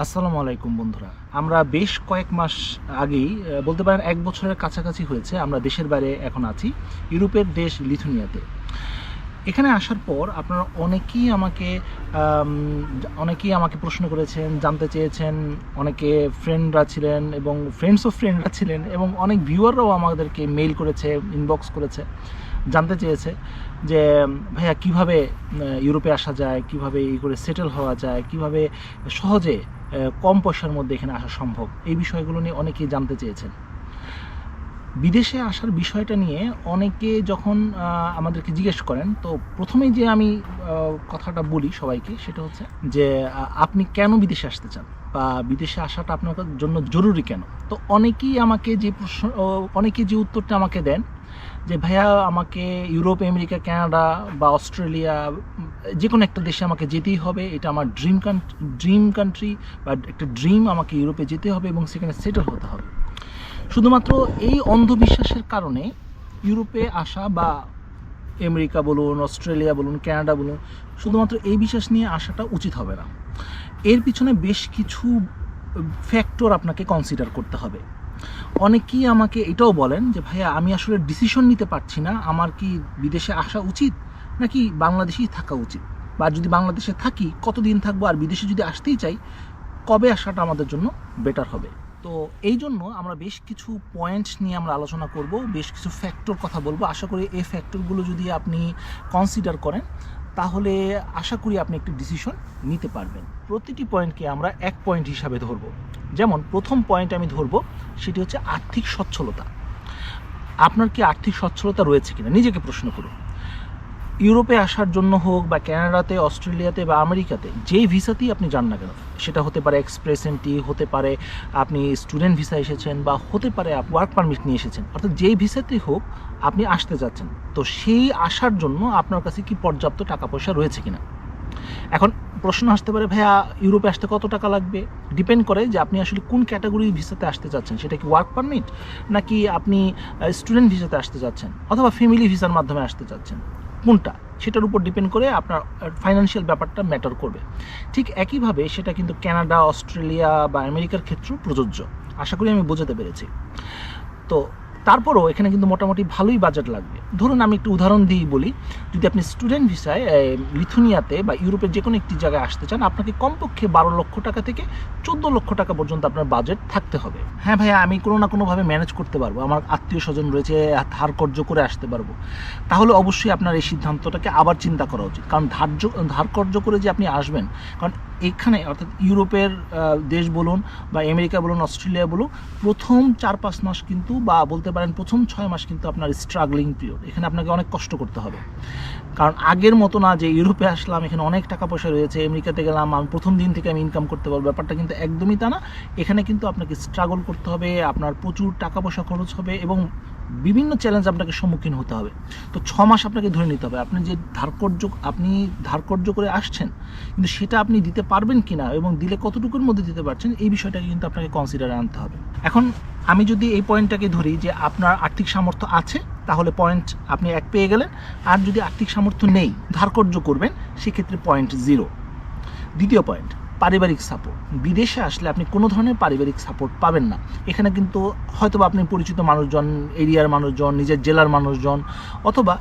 আসসালামু আলাইকুম বন্ধুরা। আমরা বেশ কয়েক মাস আগেই বলতে পারেন ১ বছরের কাছাকাছি হয়েছে আমরা দেশের বাইরে এখন আছি, ইউরোপের দেশ লিথুনিয়াতে। এখানে আসার পর আপনারা অনেকেই আমাকে প্রশ্ন করেছেন, জানতে চেয়েছেন, অনেকে ফ্রেন্ডরা ছিলেন এবং ফ্রেন্ডস অফ ফ্রেন্ডরা ছিলেন এবং অনেক ভিউয়াররাও আমাদেরকে মেইল করেছে, ইনবক্স করেছে, জানতে চেয়েছে যে ভাইয়া কীভাবে ইউরোপে আসা যায়, কীভাবে এই করে সেটেল হওয়া যায়, কীভাবে সহজে কম পয়সার মধ্যে এখানে আসা সম্ভব। এই বিষয়গুলো নিয়ে অনেকেই জানতে চেয়েছেন। বিদেশে আসার বিষয়টা নিয়ে অনেকে যখন আমাদেরকে জিজ্ঞেস করেন, তো প্রথমেই যে আমি কথাটা বলি সবাইকে, সেটা হচ্ছে যে আপনি কেন বিদেশে আসতে চান বা বিদেশে আসাটা আপনার জন্য জরুরি কেন। তো অনেকে যে উত্তরটা আমাকে দেন যে ভাইয়া আমাকে ইউরোপ, আমেরিকা, কানাডা বা অস্ট্রেলিয়া যে কোনো একটা দেশে আমাকে যেতেই হবে, এটা আমার ড্রিম কান্ট্রি বা একটা ড্রিম, আমাকে ইউরোপে যেতে হবে এবং সেখানে সেটেল হতে হবে। শুধুমাত্র এই অন্ধবিশ্বাসের কারণে ইউরোপে আসা বা আমেরিকা বলুন, অস্ট্রেলিয়া বলুন, কানাডা বলুন, শুধুমাত্র এই বিশ্বাস নিয়ে আসাটা উচিত হবে না। এর পিছনে বেশ কিছু ফ্যাক্টর আপনাকে কনসিডার করতে হবে। অনেকেই আমাকে এটাও বলেন যে ভাইয়া আমি আসলে ডিসিশন নিতে পারছি না, আমার কি বিদেশে আসা উচিত নাকি বাংলাদেশেই থাকা উচিত, বা যদি বাংলাদেশে থাকি কতদিন থাকবো, আর বিদেশে যদি আসতেই চাই কবে আসাটা আমাদের জন্য বেটার হবে। তো এই জন্য আমরা বেশ কিছু পয়েন্ট নিয়ে আমরা আলোচনা করব, বেশ কিছু ফ্যাক্টর কথা বলবো। আশা করি এই ফ্যাক্টরগুলো যদি আপনি কনসিডার করেন তাহলে আশা করি আপনি একটি ডিসিশন নিতে পারবেন। প্রতিটি পয়েন্টকে আমরা এক পয়েন্ট হিসাবে ধরব। যেমন প্রথম পয়েন্ট আমি ধরব, সেটি হচ্ছে আর্থিক সচ্ছলতা। আপনার কি আর্থিক সচ্ছলতা রয়েছে কিনা নিজেকে প্রশ্ন করুন। ইউরোপে আসার জন্য হোক বা কানাডাতে, অস্ট্রেলিয়াতে বা আমেরিকাতে যেই ভিসাতেই আপনি যান না কেন, সেটা হতে পারে এক্সপ্রেস এন্ট্রি, হতে পারে আপনি স্টুডেন্ট ভিসা এসেছেন, বা হতে পারে আপনি ওয়ার্ক পারমিট নিয়ে এসেছেন, অর্থাৎ যেই ভিসাতেই হোক আপনি আসতে যাচ্ছেন, তো সেই আসার জন্য আপনার কাছে কি পর্যাপ্ত টাকা পয়সা রয়েছে কিনা। এখন প্রশ্ন আসতে পারে ভাইয়া ইউরোপে আসতে কত টাকা লাগবে। ডিপেন্ড করে যে আপনি আসলে কোন ক্যাটাগরির ভিসাতে আসতে চাচ্ছেন, সেটা কি ওয়ার্ক পারমিট নাকি আপনি স্টুডেন্ট ভিসাতে আসতে চাচ্ছেন অথবা ফ্যামিলি ভিসার মাধ্যমে আসতে চাচ্ছেন, কোনটা, সেটার উপর ডিপেন্ড করে আপনার ফাইন্যান্সিয়াল ব্যাপারটা ম্যাটার করবে। ঠিক একইভাবে সেটা কিন্তু কানাডা, অস্ট্রেলিয়া বা আমেরিকার ক্ষেত্রেও প্রযোজ্য। আশা করি আমি বোঝাতে পেরেছি। তো তারপরও এখানে কিন্তু মোটামুটি ভালোই বাজেট লাগবে। ধরুন আমি একটু উদাহরণ দিয়ে বলি, যদি আপনি স্টুডেন্ট ভিসায় লিথুনিয়াতে বা ইউরোপের যে কোনো একটি জায়গায় আসতে চান, আপনাকে কমপক্ষে 12 লক্ষ টাকা থেকে 14 লক্ষ টাকা পর্যন্ত আপনার বাজেট থাকতে হবে। হ্যাঁ ভাইয়া, আমি কোনো না কোনোভাবে ম্যানেজ করতে পারবো, আমার আত্মীয় স্বজন রয়েছে, ধার কর্য করে আসতে পারবো, তাহলে অবশ্যই আপনার এই সিদ্ধান্তটাকে আবার চিন্তা করা উচিত। কারণ ধার কর্য করে যে আপনি আসবেন, কারণ এখানে অর্থাৎ ইউরোপের দেশ বলুন বা আমেরিকা বলুন, অস্ট্রেলিয়া বলুন, প্রথম 4-5 মাস কিন্তু, বা বলতে পারেন প্রথম 6 মাস কিন্তু আপনার স্ট্রাগলিং পিরিয়ড। এখানে আপনাকে অনেক কষ্ট করতে হবে, কারণ আগের মতো না যে ইউরোপে আসলাম এখানে অনেক টাকা পয়সা রয়েছে, আমেরিকাতে গেলাম আমি প্রথম দিন থেকে আমি ইনকাম করতে পারবো, ব্যাপারটা কিন্তু একদমই তা না। এখানে কিন্তু আপনাকে স্ট্রাগল করতে হবে, আপনার প্রচুর টাকা পয়সা খরচ হবে এবং বিভিন্ন চ্যালেঞ্জ আপনাকে সম্মুখীন হতে হবে। তো 6 মাস আপনাকে ধরে নিতে হবে আপনি যে ধারকর্য করে আসছেন, কিন্তু সেটা আপনি দিতে পারবেন কিনা এবং দিলে কতটুকুর মধ্যে দিতে পারছেন, এই বিষয়টাকে কিন্তু আপনাকে কনসিডারে আনতে হবে। এখন আমি যদি এই পয়েন্টটাকে ধরি যে আপনার আর্থিক সামর্থ্য আছে, তাহলে পয়েন্ট আপনি 1 পেয়ে গেলেন। আর যদি আর্থিক সামর্থ্য নেই, ধারকর্য করবেন, সেক্ষেত্রে পয়েন্ট 0। দ্বিতীয় পয়েন্ট, পারিবারিক সাপোর্ট। বিদেশে আসলে আপনি কোনো ধরনের পারিবারিক সাপোর্ট পাবেন না। এখানে কিন্তু হয়তো বা আপনি পরিচিত মানুষজন, এরিয়ার মানুষজন, নিজের জেলার মানুষজন, অথবা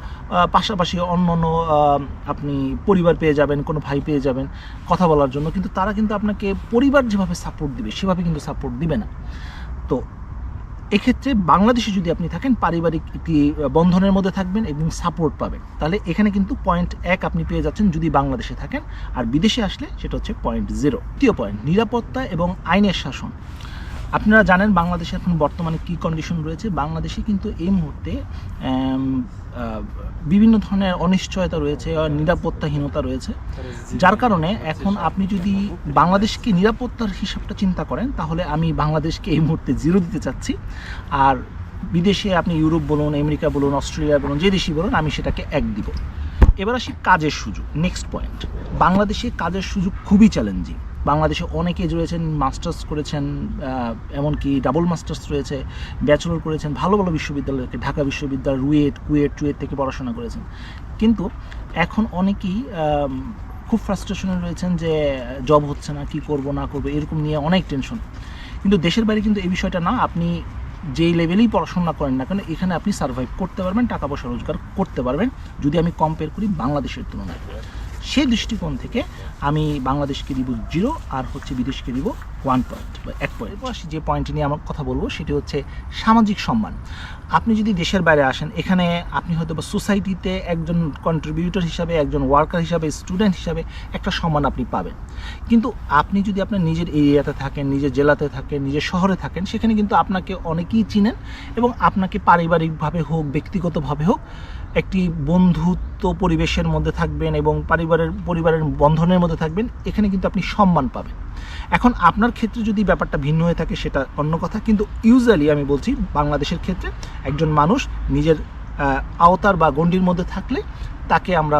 পাশাপাশি অন্য আপনি পরিবার পেয়ে যাবেন, কোনো ভাই পেয়ে যাবেন কথা বলার জন্য, কিন্তু তারা কিন্তু আপনাকে পরিবার যেভাবে সাপোর্ট দিবে সেভাবে কিন্তু সাপোর্ট দিবে না। তো এক্ষেত্রে বাংলাদেশে যদি আপনি থাকেন, পারিবারিক একটি বন্ধনের মধ্যে থাকবেন এবং সাপোর্ট পাবেন, তাহলে এখানে কিন্তু পয়েন্ট 1 আপনি পেয়ে যাচ্ছেন যদি বাংলাদেশে থাকেন। আর বিদেশে আসলে সেটা হচ্ছে পয়েন্ট 0। তৃতীয় পয়েন্ট, নিরাপত্তা এবং আইনের শাসন। আপনারা জানেন বাংলাদেশে এখন বর্তমানে কী কন্ডিশন রয়েছে। বাংলাদেশে কিন্তু এই মুহূর্তে বিভিন্ন ধরনের অনিশ্চয়তা রয়েছে, নিরাপত্তাহীনতা রয়েছে, যার কারণে এখন আপনি যদি বাংলাদেশকে নিরাপত্তার হিসাবটা চিন্তা করেন, তাহলে আমি বাংলাদেশকে এই মুহূর্তে 0 দিতে চাচ্ছি। আর বিদেশে আপনি ইউরোপ বলুন, আমেরিকা বলুন, অস্ট্রেলিয়া বলুন, যে দেশই বলুন, আমি সেটাকে 1 দিব। এবার আসি কাজের সুযোগ। নেক্সট পয়েন্ট, বাংলাদেশে কাজের সুযোগ খুবই চ্যালেঞ্জিং। বাংলাদেশে অনেকে রয়েছেন মাস্টার্স করেছেন, এমনকি ডাবল মাস্টার্স রয়েছে, ব্যাচেলর করেছেন ভালো ভালো বিশ্ববিদ্যালয় থেকে, ঢাকা বিশ্ববিদ্যালয়, কুয়েট থেকে পড়াশোনা করেছেন, কিন্তু এখন অনেকেই খুব ফ্রাস্ট্রেশনে রয়েছেন যে জব হচ্ছে না, কি করব না করব এরকম নিয়ে অনেক টেনশন। কিন্তু দেশের বাইরে কিন্তু এই বিষয়টা না, আপনি যেই লেভেলেই পড়াশোনা করেন না কেন এখানে আপনি সার্ভাইভ করতে পারবেন, টাকা পয়সা রোজগার করতে পারবেন, যদি আমি কম্পেয়ার করি বাংলাদেশের তুলনায়। সেই দৃষ্টিকোণ থেকে আমি বাংলাদেশকে দিব 0 আর হচ্ছে বিদেশকে দিব 1 পয়েন্ট বা 1 পয়েন্ট। আসি যে পয়েন্ট নিয়ে আমার কথা বলবো সেটি হচ্ছে সামাজিক সম্মান। আপনি যদি দেশের বাইরে আসেন, এখানে আপনি হয়তো বা সোসাইটিতে একজন কন্ট্রিবিউটর হিসাবে, একজন ওয়ার্কার হিসাবে, স্টুডেন্ট হিসাবে একটা সম্মান আপনি পাবেন। কিন্তু আপনি যদি আপনার নিজের এরিয়াতে থাকেন, নিজের জেলাতে থাকেন, নিজের শহরে থাকেন, সেখানে কিন্তু আপনাকে অনেকেই চিনেন এবং আপনাকে পারিবারিকভাবে হোক, ব্যক্তিগতভাবে হোক, একটি বন্ধুত্ব পরিবেশের মধ্যে থাকবেন এবং পরিবারের বন্ধনের মধ্যে থাকবেন, এখানে কিন্তু আপনি সম্মান পাবেন। এখন আপনার ক্ষেত্রে যদি ব্যাপারটা ভিন্ন হয়ে থাকে সেটা অন্য কথা, কিন্তু ইউজুয়ালি আমি বলছি বাংলাদেশের ক্ষেত্রে একজন মানুষ নিজের আওতার বা গণ্ডির মধ্যে থাকলে তাকে আমরা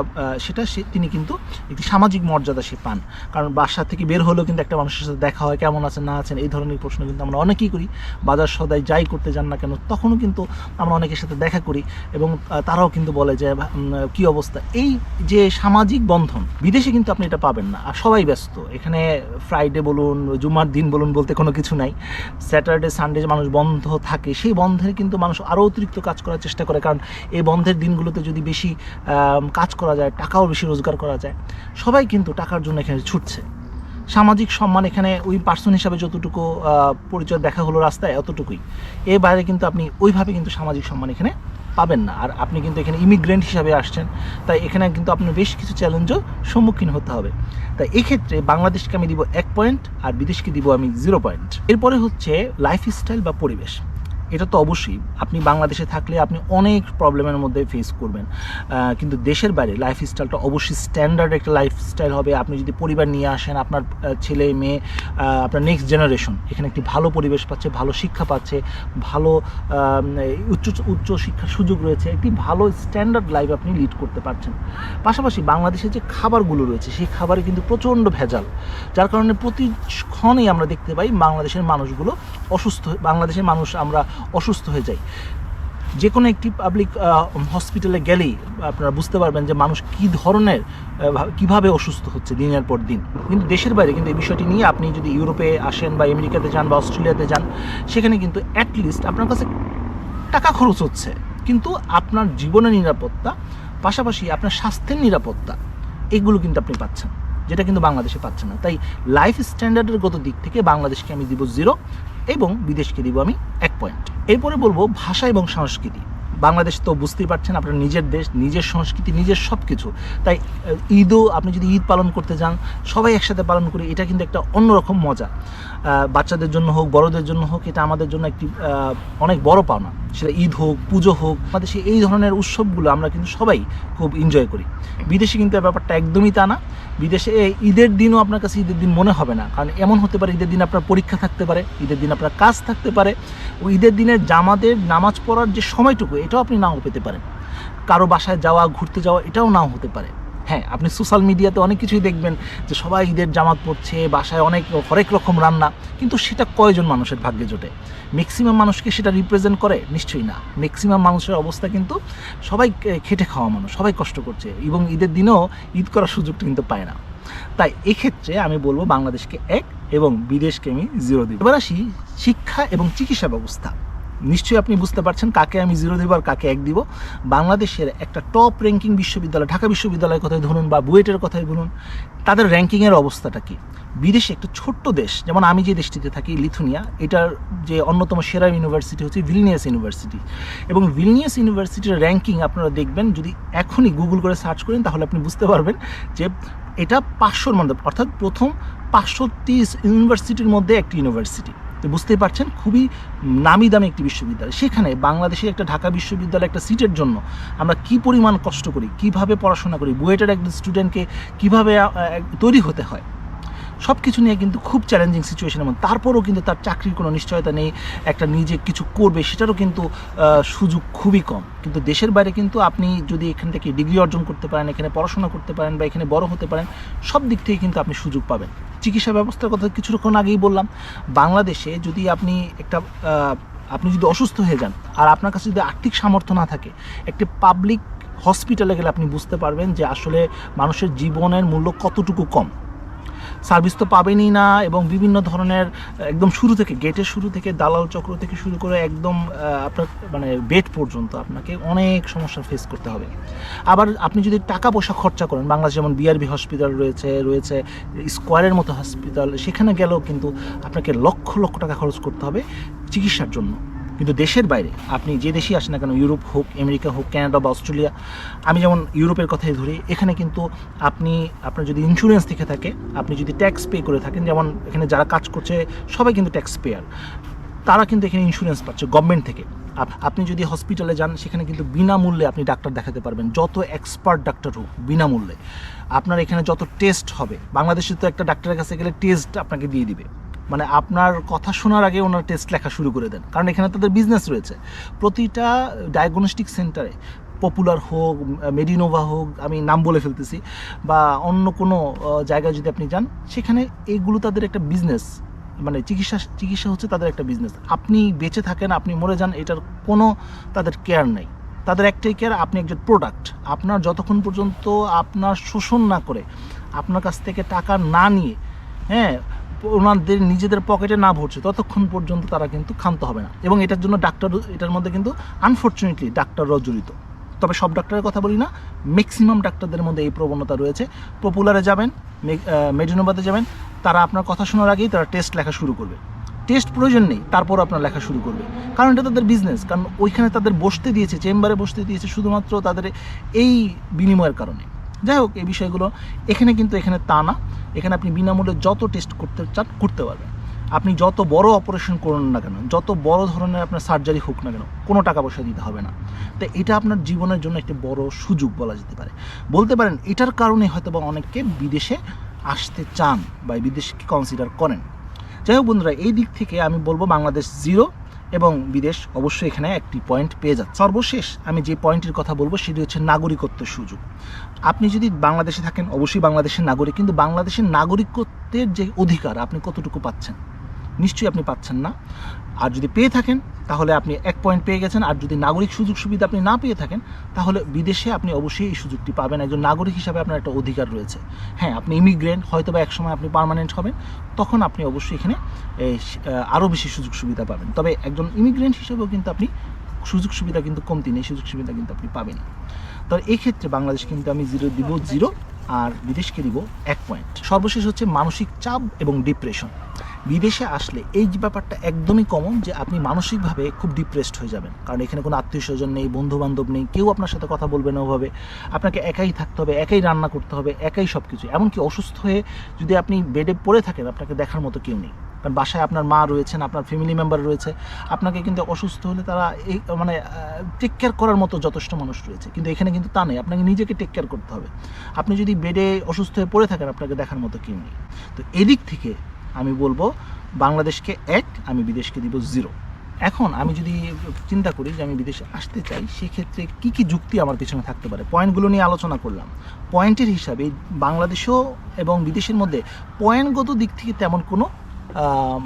তিনি কিন্তু একটি সামাজিক মর্যাদা সে পান। কারণ বাসা থেকে বের হলেও কিন্তু একটা মানুষের সাথে দেখা হয়, কেমন আছেন না আছেন, এই ধরনের প্রশ্ন কিন্তু আমরা অনেকেই করি। বাজার সদাই যাই করতে যান না কেন তখনও কিন্তু আমরা অনেকের সাথে দেখা করি এবং তারাও কিন্তু বলে যে কী অবস্থা। এই যে সামাজিক বন্ধন বিদেশে কিন্তু আপনি এটা পাবেন না। আর সবাই ব্যস্ত, এখানে ফ্রাইডে বলুন, জুমার দিন বলুন, বলতে কোনো কিছু নাই। স্যাটারডে সানডে মানুষ বন্ধ থাকে, সেই বন্ধের কিন্তু মানুষ আরও অতিরিক্ত কাজ করার চেষ্টা করে, কারণ এই বন্ধের দিনগুলোতে যদি বেশি কাজ করা যায়, টাকাও বেশি রোজগার করা যায়। সবাই কিন্তু টাকার জন্য এখানে ছুটছে। সামাজিক সম্মান এখানে ওই পার্সন হিসাবে যতটুকু পরিচয় দেখা হলো রাস্তায় অতটুকুই, এর বাইরে কিন্তু আপনি ওইভাবে কিন্তু সামাজিক সম্মান এখানে পাবেন না। আর আপনি কিন্তু এখানে ইমিগ্রেন্ট হিসাবে আসছেন, তাই এখানে কিন্তু আপনার বেশ কিছু চ্যালেঞ্জও সম্মুখীন হতে হবে। তাই এক্ষেত্রে বাংলাদেশকে আমি দিব 1 পয়েন্ট আর বিদেশকে দিব আমি 0 পয়েন্ট। এরপরে হচ্ছে লাইফস্টাইল বা পরিবেশ। এটা তো অবশ্যই আপনি বাংলাদেশে থাকলে আপনি অনেক প্রবলেমের মধ্যে ফেস করবেন, কিন্তু দেশের বাইরে লাইফস্টাইলটা অবশ্যই স্ট্যান্ডার্ড একটা লাইফস্টাইল হবে। আপনি যদি পরিবার নিয়ে আসেন, আপনার ছেলে মেয়ে, আপনার নেক্সট জেনারেশন এখানে একটি ভালো পরিবেশ পাচ্ছে, ভালো শিক্ষা পাচ্ছে, ভালো উচ্চ শিক্ষার সুযোগ রয়েছে, একটি ভালো স্ট্যান্ডার্ড লাইফ আপনি লিড করতে পারছেন। পাশাপাশি বাংলাদেশে যে খাবারগুলো রয়েছে সেই খাবারে কিন্তু প্রচণ্ড ভেজাল, যার কারণে প্রতিক্ষণেই আমরা দেখতে পাই বাংলাদেশের মানুষগুলো বাংলাদেশের মানুষ আমরা অসুস্থ হয়ে যাই। যে কোনো একটি পাবলিক হসপিটালে গেলেই আপনারা বুঝতে পারবেন যে মানুষ কী ধরনের কীভাবে অসুস্থ হচ্ছে দিনের পর দিন। কিন্তু দেশের বাইরে কিন্তু এই বিষয়টি নিয়ে আপনি যদি ইউরোপে আসেন বা আমেরিকাতে যান বা অস্ট্রেলিয়াতে যান, সেখানে কিন্তু অ্যাটলিস্ট আপনার কাছে টাকা খরচ হচ্ছে, কিন্তু আপনার জীবনের নিরাপত্তা, পাশাপাশি আপনার স্বাস্থ্যের নিরাপত্তা, এগুলো কিন্তু আপনি পাচ্ছেন, যেটা কিন্তু বাংলাদেশে পাচ্ছে না। তাই লাইফ স্ট্যান্ডার্ডের গত দিক থেকে বাংলাদেশকে আমি দিব 0 এবং বিদেশকে দিব আমি 1 পয়েন্ট। এরপরে বলবো ভাষা এবং সংস্কৃতি। বাংলাদেশ তো বুঝতেই পারছেন আপনার নিজের দেশ, নিজের সংস্কৃতি, নিজের সব কিছু। তাই ঈদও আপনি যদি ঈদ পালন করতে যান, সবাই একসাথে পালন করি, এটা কিন্তু একটা অন্যরকম মজা। বাচ্চাদের জন্য হোক, বড়দের জন্য হোক, এটা আমাদের জন্য একটি অনেক বড় পাওনা। সেটা ঈদ হোক, পুজো হোক, আমাদের এই ধরনের উৎসবগুলো আমরা কিন্তু সবাই খুব এনজয় করি। বিদেশে কিন্তু ব্যাপারটা একদমই তা না। বিদেশে ঈদের দিনও আপনার কাছে ঈদের দিন মনে হবে না, কারণ এমন হতে পারে ঈদের দিন আপনার পরীক্ষা থাকতে পারে, ঈদের দিন আপনার কাজ থাকতে পারে, ওই ঈদের দিনের জামাতের নামাজ পড়ার যে সময়টুকু এটাও আপনি নাও পেতে পারেন। কারো বাসায় যাওয়া, ঘুরতে যাওয়া, এটাও নাও হতে পারে। হ্যাঁ, আপনি সোশ্যাল মিডিয়াতে অনেক কিছুই দেখবেন যে সবাই ঈদের জামাত পড়ছে, বাসায় হরেক রকম রান্না, কিন্তু সেটা কয়জন মানুষের ভাগ্যে জোটে? ম্যাক্সিমাম মানুষকে সেটা রিপ্রেজেন্ট করে? নিশ্চয়ই না। ম্যাক্সিমাম মানুষের অবস্থা কিন্তু সবাই খেটে খাওয়া মানুষ, সবাই কষ্ট করছে এবং ঈদের দিনেও ঈদ করার সুযোগটা কিন্তু পায় না। তাই এক্ষেত্রে আমি বলবো বাংলাদেশকে 1 এবং বিদেশকে আমি 0 দিব। এবার আসি শিক্ষা এবং চিকিৎসা ব্যবস্থা। নিশ্চয়ই আপনি বুঝতে পারছেন কাকে আমি 0 দেবো আর কাকে 1 দিব। বাংলাদেশের একটা টপ র্যাঙ্কিং বিশ্ববিদ্যালয়, ঢাকা বিশ্ববিদ্যালয়ের কথাই ধরুন বা বুয়েটের কথাই বলুন, তাদের র্যাঙ্কিংয়ের অবস্থাটা কী? বিদেশে একটা ছোট্ট দেশ, যেমন আমি যে দেশটিতে থাকি লিথুনিয়া, এটার যে অন্যতম সেরা ইউনিভার্সিটি হচ্ছে ভিলনিয়াস ইউনিভার্সিটি। এবং ভিলনিয়াস ইউনিভার্সিটির র্যাঙ্কিং আপনারা দেখবেন, যদি এখনই গুগল করে সার্চ করেন তাহলে আপনি বুঝতে পারবেন যে এটা 500-র মধ্যে, অর্থাৎ প্রথম 500টি ইউনিভার্সিটির মধ্যে একটি ইউনিভার্সিটি। তো বুঝতেই পারছেন খুবই নামি দামি একটি বিশ্ববিদ্যালয়। সেখানে বাংলাদেশের একটা ঢাকা বিশ্ববিদ্যালয় একটা সিটের জন্য আমরা কি পরিমাণ কষ্ট করি, কিভাবে পড়াশোনা করি, বুয়েটের একজন স্টুডেন্টকে কিভাবে তৈরি হতে হয়, সব কিছু নিয়ে কিন্তু খুব চ্যালেঞ্জিং সিচুয়েশনের মধ্যে। তারপরেও কিন্তু তার চাকরির কোনো নিশ্চয়তা নেই, একটা নিজে কিছু করবে সেটারও কিন্তু সুযোগ খুবই কম। কিন্তু দেশের বাইরে কিন্তু আপনি যদি এখান থেকে ডিগ্রি অর্জন করতে পারেন, এখানে পড়াশোনা করতে পারেন বা এখানে বড় হতে পারেন, সব দিক থেকে কিন্তু আপনি সুযোগ পাবেন। চিকিৎসা ব্যবস্থার কথা কিছুক্ষণ আগেই বললাম। বাংলাদেশে যদি আপনি যদি অসুস্থ হয়ে যান আর আপনার কাছে যদি আর্থিক সামর্থ্য না থাকে, একটি পাবলিক হসপিটালে গেলে আপনি বুঝতে পারবেন যে আসলে মানুষের জীবনের মূল্য কতটুকু কম। সার্ভিস তো পাবেনই না, এবং বিভিন্ন ধরনের একদম শুরু থেকে, গেটের শুরু থেকে দালাল চক্র থেকে শুরু করে একদম আপনার মানে বেড পর্যন্ত আপনাকে অনেক সমস্যার ফেস করতে হবে। আবার আপনি যদি টাকা পয়সা খরচা করেন, বাংলাদেশ যেমন বিআরবি হসপিটাল রয়েছে স্কোয়ারের মতো হসপিটাল, সেখানে গেলেও কিন্তু আপনাকে লক্ষ লক্ষ টাকা খরচ করতে হবে চিকিৎসার জন্য। কিন্তু দেশের বাইরে আপনি যে দেশেই আসেন না কেন, ইউরোপ হোক, আমেরিকা হোক, কানাডা বা অস্ট্রেলিয়া, আমি যেমন ইউরোপের কথাই ধরি, এখানে কিন্তু আপনার যদি ইন্স্যুরেন্স থেকে থাকে, আপনি যদি ট্যাক্স পে করে থাকেন, যেমন এখানে যারা কাজ করছে সবাই কিন্তু ট্যাক্স পেয়ার, তারা কিন্তু এখানে ইন্স্যুরেন্স পাচ্ছে গভর্নমেন্ট থেকে। আপনি যদি হসপিটালে যান, সেখানে কিন্তু বিনামূল্যে আপনি ডাক্তার দেখাতে পারবেন, যত এক্সপার্ট ডাক্তার হোক বিনামূল্যে। আপনার এখানে যত টেস্ট হবে, বাংলাদেশে তো একটা ডাক্তারের কাছে গেলে টেস্ট আপনাকে দিয়ে দিবে, মানে আপনার কথা শোনার আগে ওনার টেস্ট লেখা শুরু করে দেন, কারণ এখানে তাদের বিজনেস রয়েছে। প্রতিটা ডায়াগনস্টিক সেন্টারে, পপুলার হোক, মেডিনোভা হোক, আমি নাম বলে ফেলতেছি, বা অন্য কোনো জায়গায় যদি আপনি যান, সেখানে এইগুলো তাদের একটা বিজনেস, মানে চিকিৎসা হচ্ছে তাদের একটা বিজনেস। আপনি বেঁচে থাকেন, আপনি মরে যান, এটার কোনো তাদের কেয়ার নেই। তাদের একটাই কেয়ার, আপনি একজন প্রোডাক্ট। আপনার যতক্ষণ পর্যন্ত আপনার শোষণ না করে, আপনার কাছ থেকে টাকা না নিয়ে, হ্যাঁ, ওনাদের নিজেদের পকেটে না ভরছে, ততক্ষণ পর্যন্ত তারা কিন্তু ক্ষান্ত হবে না। এবং এটার জন্য এটার মধ্যে কিন্তু আনফর্চুনেটলি ডাক্তাররাও জড়িত। তবে সব ডাক্তারের কথা বলি না, ম্যাক্সিমাম ডাক্তারদের মধ্যে এই প্রবণতা রয়েছে। পপুলারে যাবেন, মেডিনোভাতে যাবেন, তারা আপনার কথা শোনার আগেই তারা টেস্ট লেখা শুরু করবে। টেস্ট প্রয়োজন নেই, তারপর আপনার লেখা শুরু করবে, কারণ এটা তাদের বিজনেস। কারণ ওইখানে তাদের বসতে দিয়েছে, চেম্বারে বসতে দিয়েছে শুধুমাত্র তাদের এই বিনিময়ের কারণে। যাই হোক, এই বিষয়গুলো এখানে তা না। এখানে আপনি বিনামূল্যে যত টেস্ট করতে চান করতে পারবেন। আপনি যত বড় অপারেশন করুন না কেন, যত বড় ধরনের আপনার সার্জারি হোক না কেন, কোনো টাকা পয়সা দিতে হবে না। তো এটা আপনার জীবনের জন্য একটি বড় সুযোগ বলা যেতে পারে। বলতে পারেন এটার কারণে হয়তো বা অনেককে বিদেশে আসতে চান বা বিদেশকে কনসিডার করেন। যাই হোক বন্ধুরা, এই দিক থেকে আমি বলবো বাংলাদেশ 0 এবং বিদেশ অবশ্যই এখানে একটি পয়েন্ট পেয়ে যাচ্ছে। সর্বশেষ আমি যে পয়েন্টের কথা বলবো সেটি হচ্ছে নাগরিকত্বের সুযোগ। আপনি যদি বাংলাদেশে থাকেন, অবশ্যই বাংলাদেশের নাগরিক, কিন্তু বাংলাদেশের নাগরিকত্বের যে অধিকার আপনি কতটুকু পাচ্ছেন? নিশ্চয়ই আপনি পাচ্ছেন না। আর যদি পেয়ে থাকেন তাহলে আপনি 1 পয়েন্ট পেয়ে গেছেন। আর যদি নাগরিক সুযোগ সুবিধা আপনি না পেয়ে থাকেন, তাহলে বিদেশে আপনি অবশ্যই এই সুযোগটি পাবেন। একজন নাগরিক হিসাবে আপনার একটা অধিকার রয়েছে। হ্যাঁ, আপনি ইমিগ্রেন্ট, হয়তো বা একসময় আপনি পার্মানেন্ট হবেন, তখন আপনি অবশ্যই এখানে আরও বেশি সুযোগ সুবিধা পাবেন। তবে একজন ইমিগ্রেন্ট হিসেবেও কিন্তু আপনি সুযোগ সুবিধা কিন্তু কমতি নেই, সুযোগ সুবিধা কিন্তু আপনি পাবেন। তো এই ক্ষেত্রে বাংলাদেশ কিন্তু আমি 0 দিব, 0, আর বিদেশকে দিব 1 পয়েন্ট। সর্বশেষ হচ্ছে মানসিক চাপ এবং ডিপ্রেশন। বিদেশে আসলে এই যে ব্যাপারটা একদমই কমন, যে আপনি মানসিকভাবে খুব ডিপ্রেসড হয়ে যাবেন, কারণ এখানে কোনো আত্মীয় স্বজন নেই, বন্ধু বান্ধব নেই, কেউ আপনার সাথে কথা বলবে না ওভাবে। আপনাকে একাই থাকতে হবে, একাই রান্না করতে হবে, একাই সব কিছু। এমনকি অসুস্থ হয়ে যদি আপনি বেডে পড়ে থাকেন, আপনাকে দেখার মতো কেউ নেই, কারণ বাসায় আপনার মা রয়েছেন, আপনার ফ্যামিলি মেম্বার রয়েছে। আপনাকে কিন্তু অসুস্থ হলে তারা এই মানে টেক কেয়ার করার মতো যথেষ্ট মানুষ রয়েছে, কিন্তু এখানে কিন্তু তা নেই। আপনাকে নিজেকে টেক কেয়ার করতে হবে। আপনি যদি বেডে অসুস্থ হয়ে পড়ে থাকেন, আপনাকে দেখার মতো কেউ নেই। তো এদিক থেকে আমি বলবো বাংলাদেশকে 1, আমি বিদেশকে দিব 0। এখন আমি যদি চিন্তা করি যে আমি বিদেশে আসতে চাই, সেক্ষেত্রে কী কী যুক্তি আমার পেছনে থাকতে পারে, পয়েন্টগুলো নিয়ে আলোচনা করলাম। পয়েন্টের হিসাবে বাংলাদেশও এবং বিদেশের মধ্যে পয়েন্টগত দিক থেকে তেমন কোনো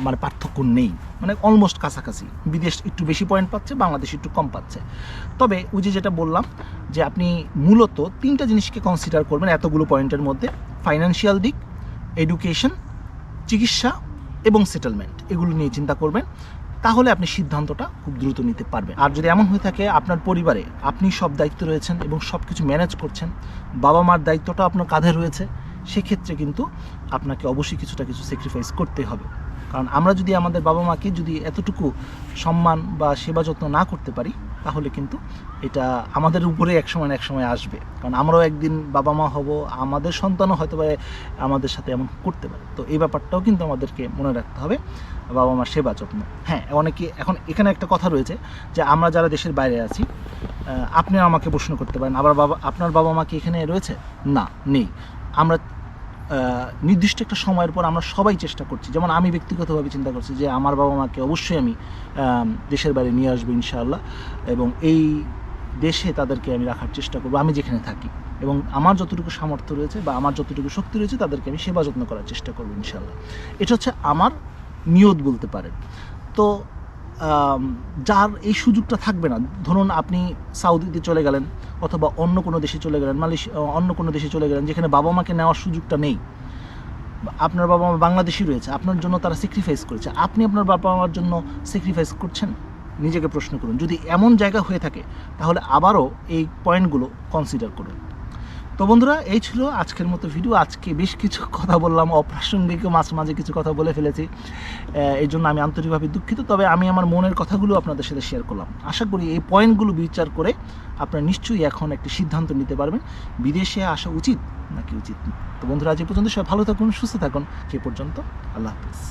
মানে পার্থক্য নেই, মানে অলমোস্ট কাছাকাছি। বিদেশ একটু বেশি পয়েন্ট পাচ্ছে, বাংলাদেশ একটু কম পাচ্ছে। তবে ওই যেটা বললাম, যে আপনি মূলত 3টা জিনিসকে কনসিডার করবেন এতগুলো পয়েন্টের মধ্যে: ফাইন্যান্সিয়াল দিক, এডুকেশন, চিকিৎসা এবং সেটেলমেন্ট। এগুলো নিয়ে চিন্তা করবেন, তাহলে আপনি সিদ্ধান্তটা খুব দ্রুত নিতে পারবেন। আর যদি এমন হয়ে থাকে আপনার পরিবারে আপনি সব দায়িত্ব রয়েছেন এবং সব কিছু ম্যানেজ করছেন, বাবা মার দায়িত্বটা আপনার কাঁধে রয়েছে, সেক্ষেত্রে কিন্তু আপনাকে অবশ্যই কিছু স্যাক্রিফাইস করতে হবে। কারণ আমরা যদি আমাদের বাবা মাকে যদি এতটুকু সম্মান বা সেবা যত্ন না করতে পারি, তাহলে কিন্তু এটা আমাদের উপরে এক সময় আসবে। কারণ আমরাও একদিন বাবা মা হব, আমাদের সন্তানও হয়তো বা আমাদের সাথে এমন করতে পারে। তো এই ব্যাপারটাও কিন্তু আমাদেরকে মনে রাখতে হবে, বাবা মার সেবা যত্ন। হ্যাঁ, অনেকে এখন এখানে একটা কথা রয়েছে যে আমরা যারা দেশের বাইরে আছি, আপনি আমাকে প্রশ্ন করতে পারেন, আবার আপনার বাবা মা কি এখানে রয়েছে? না, নেই। আমরা নির্দিষ্ট একটা সময়ের পর আমরা সবাই চেষ্টা করছি, যেমন আমি ব্যক্তিগতভাবে চিন্তা করছি যে আমার বাবা মাকে অবশ্যই আমি দেশের বাইরে নিয়ে আসবো ইনশাআল্লাহ, এবং এই দেশে তাদেরকে আমি রাখার চেষ্টা করবো আমি যেখানে থাকি, এবং আমার যতটুকু সামর্থ্য রয়েছে বা আমার যতটুকু শক্তি রয়েছে তাদেরকে আমি সেবা যত্ন করার চেষ্টা করবো ইনশাআল্লাহ। এটা হচ্ছে আমার নিয়ত বলতে পারেন। তো যার এই সুযোগটা থাকবে না, ধরুন আপনি সাউদিতে চলে গেলেন অথবা অন্য কোনো দেশে চলে গেলেন, মালয়েশিয়া অন্য কোনো দেশে চলে গেলেন যেখানে বাবা মাকে নেওয়ার সুযোগটা নেই, আপনার বাবা মা বাংলাদেশি রয়েছে, আপনার জন্য তারা স্যাক্রিফাইস করেছে, আপনি আপনার বাবা মার জন্য স্যাক্রিফাইস করছেন? নিজেকে প্রশ্ন করুন। যদি এমন জায়গা হয়ে থাকে তাহলে আবারও এই পয়েন্টগুলো কনসিডার করুন। তো বন্ধুরা, এই ছিল আজকের মতো ভিডিও। আজকে বেশ কিছু কথা বললাম, অপ্রাসঙ্গিক মাঝে মাঝে কিছু কথা বলে ফেলেছি, এই জন্য আমি আন্তরিকভাবে দুঃখিত। তবে আমি আমার মনের কথাগুলো আপনাদের সাথে শেয়ার করলাম। আশা করি এই পয়েন্টগুলো বিচার করে আপনারা নিশ্চয়ই এখন একটি সিদ্ধান্ত নিতে পারবেন বিদেশে আসা উচিত নাকি উচিত না। তো বন্ধুরা, আজ এই পর্যন্ত, সবাই ভালো থাকুন, সুস্থ থাকুন। সে পর্যন্ত আল্লাহ হাফিজ।